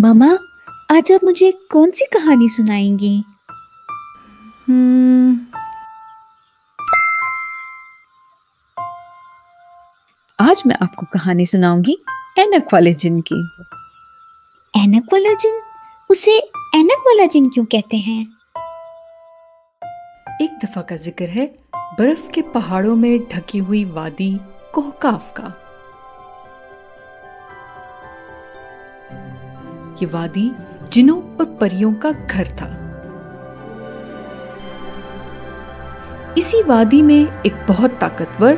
मम्मा, आज आप मुझे कौन सी कहानी सुनाएंगी? आज मैं आपको कहानी सुनाऊंगी ऐनक वाले जिन की। ऐनक वाला जिन? उसे ऐनक वाला जिन क्यों कहते हैं? एक दफा का जिक्र है बर्फ के पहाड़ों में ढकी हुई वादी कोहकाफ का। ये वादी जिनों और परियों का घर था। इसी वादी में एक बहुत ताकतवर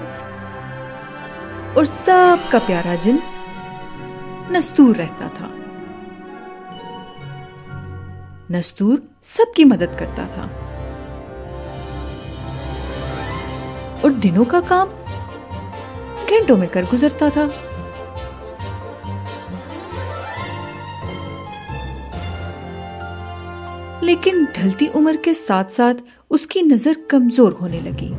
और सबका प्यारा जिन नस्तूर रहता था। नस्तूर सबकी मदद करता था और दिनों का काम घंटों में कर गुजरता था। लेकिन ढलती उम्र के साथ साथ उसकी नजर कमजोर होने लगी।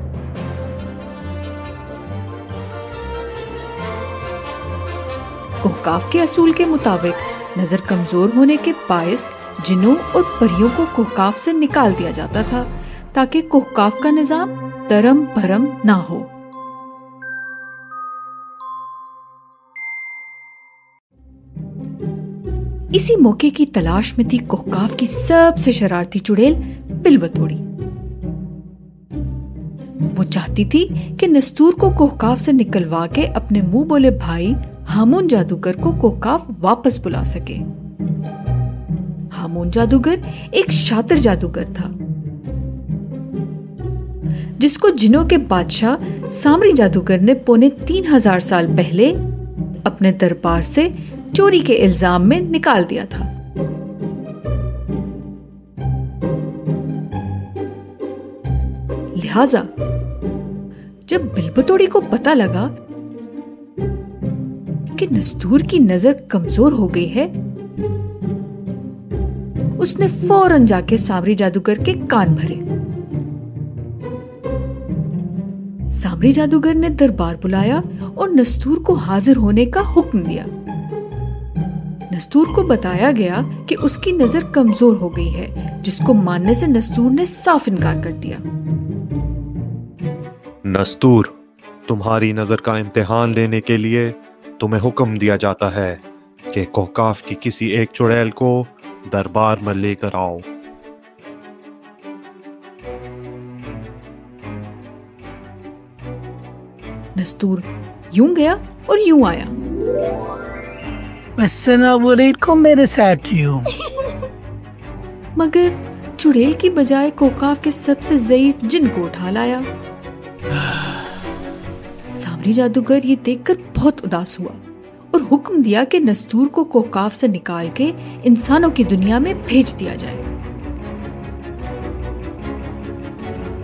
कोहकाफ के असूल के मुताबिक नजर कमजोर होने के बायस जिनों और परियों को कोहकाफ से निकाल दिया जाता था ताकि कोहकाफ का निजाम तरम भरम ना हो। इसी मौके की तलाश में थी कोहकाफ की सबसे शरारती चुड़ैल बिलबतोड़ी। वो चाहती थी कि नस्तूर को कोहकाफ से निकलवा के अपने मुंह बोले भाई हामून जादूगर को कोहकाफ वापस बुला सके। हामून जादूगर एक शातिर जादूगर था जिसको जिनों के बादशाह सामरी जादूगर ने पौने 3000 साल पहले अपने दरबार से चोरी के इल्जाम में निकाल दिया था। लिहाजा जब बिलबतोड़ी को पता लगा कि नस्तूर की नजर कमजोर हो गई है, उसने फौरन जाके सामरी जादूगर के कान भरे। सामरी जादूगर ने दरबार बुलाया और नस्तूर को हाजिर होने का हुक्म दिया। नस्तूर को बताया गया कि उसकी नजर कमजोर हो गई है, जिसको मानने से नस्तूर ने साफ इनकार कर दिया। नस्तूर, तुम्हारी नजर का इम्तिहान लेने के लिए तुम्हें हुक्म दिया जाता है कि कोहकाफ की किसी एक चुड़ैल को दरबार में लेकर आओ। नस्तूर यूं गया और यूं आया। को मेरे साथ यूं। मगर चुड़ैल की बजाय कोहकाफ के सबसे ज़ईफ जिन को उठा लाया। सामरी जादूगर ये देखकर बहुत उदास हुआ और हुक्म दिया कि नस्तूर को कोहकाफ से निकाल के इंसानों की दुनिया में भेज दिया जाए।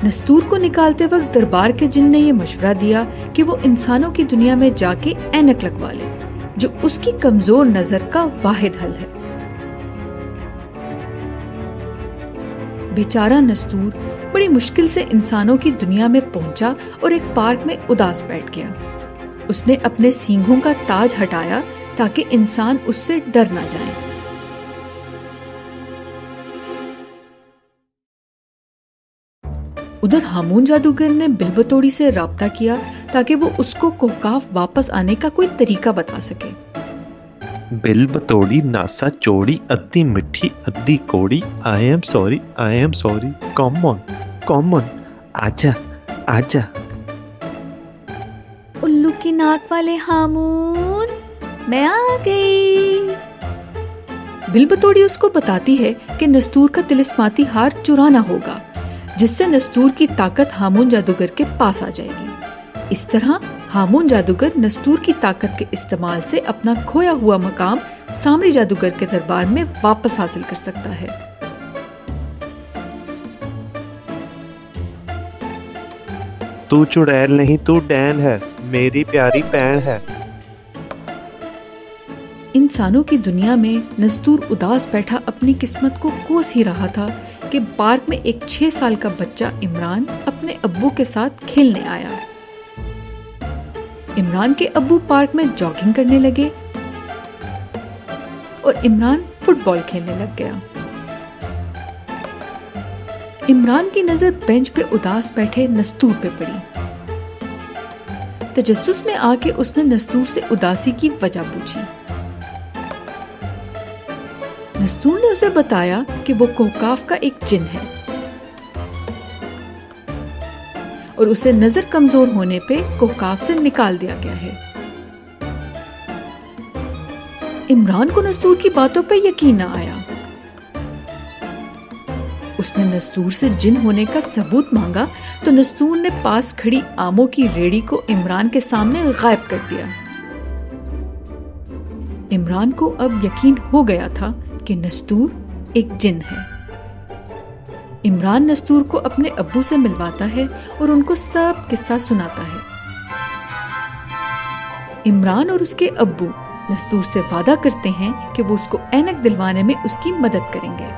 नस्तूर को निकालते वक्त दरबार के जिन ने ये मशवरा दिया कि वो इंसानों की दुनिया में जाके ऐनक लगवा ले, जो उसकी कमजोर नजर का वाहिद हल है। बेचारा नस्तूर बड़ी मुश्किल से इंसानों की दुनिया में पहुंचा और एक पार्क में उदास बैठ गया। उसने अपने सींगों का ताज हटाया ताकि इंसान उससे डर ना जाए। उधर हामून जादूगर ने बिलबतोड़ी से राब्ता किया ताकि वो उसको कोहकाफ वापस आने का कोई तरीका बता सके। बिलबतोड़ी नासा चोड़ी अद्दी मिठी अद्दी कोड़ी, I am sorry, come on, आजा आजा। उल्लू की नाक वाले हामून, मैं आ गई। बिलबतोड़ी उसको बताती है कि नस्तूर का तिलिस्माती हार चुराना होगा, जिससे नस्तूर की ताकत हामून जादूगर के पास आ जाएगी। इस तरह हामून जादूगर नस्तूर की ताकत के इस्तेमाल से अपना खोया हुआ मकाम सामरी जादूगर के दरबार में वापस हासिल कर सकता है। तू चुड़ैल नहीं, तू डैन है, मेरी प्यारी पैन है। इंसानों की दुनिया में नस्तूर उदास बैठा अपनी किस्मत को कोस ही रहा था कि पार्क में एक 6 साल का बच्चा इमरान अपने अब्बू के साथ खेलने आया। इमरान के अब्बू पार्क में जॉगिंग करने लगे और इमरान फुटबॉल खेलने लग गया। इमरान की नजर बेंच पे उदास बैठे नस्तूर पे पड़ी। तजस्सुस में आके उसने नस्तूर से उदासी की वजह पूछी। नस्तूर ने उसे बताया कि वो कोहकाफ का एक जिन है और उसे नजर कमजोर होने पे कोहकाफ से निकाल दिया गया है। इमरान को नस्तूर की बातों पे यकीन न आया। उसने नस्तूर से जिन होने का सबूत मांगा तो नस्तूर ने पास खड़ी आमों की रेड़ी को इमरान के सामने गायब कर दिया। इमरान को अब यकीन हो गया था कि नस्तूर एक जिन है। इमरान नस्तूर को अपने अब्बू से मिलवाता है और उनको सब किस्सा सुनाता है। इमरान और उसके अब्बू नस्तूर से वादा करते हैं कि वो उसको ऐनक दिलवाने में उसकी मदद करेंगे।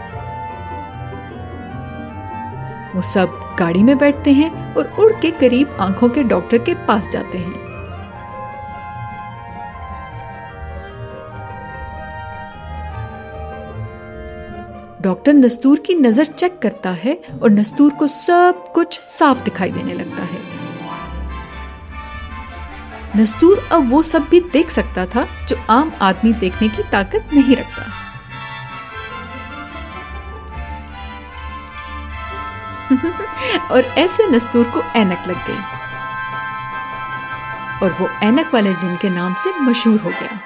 वो सब गाड़ी में बैठते हैं और उड़ के करीब आंखों के डॉक्टर के पास जाते हैं। डॉक्टर नस्तूर की नजर चेक करता है और नस्तूर को सब कुछ साफ दिखाई देने लगता है। नस्तूर अब वो सब भी देख सकता था जो आम आदमी देखने की ताकत नहीं रखता। और ऐसे नस्तूर को ऐनक लग गई और वो ऐनक वाले जिन के नाम से मशहूर हो गया।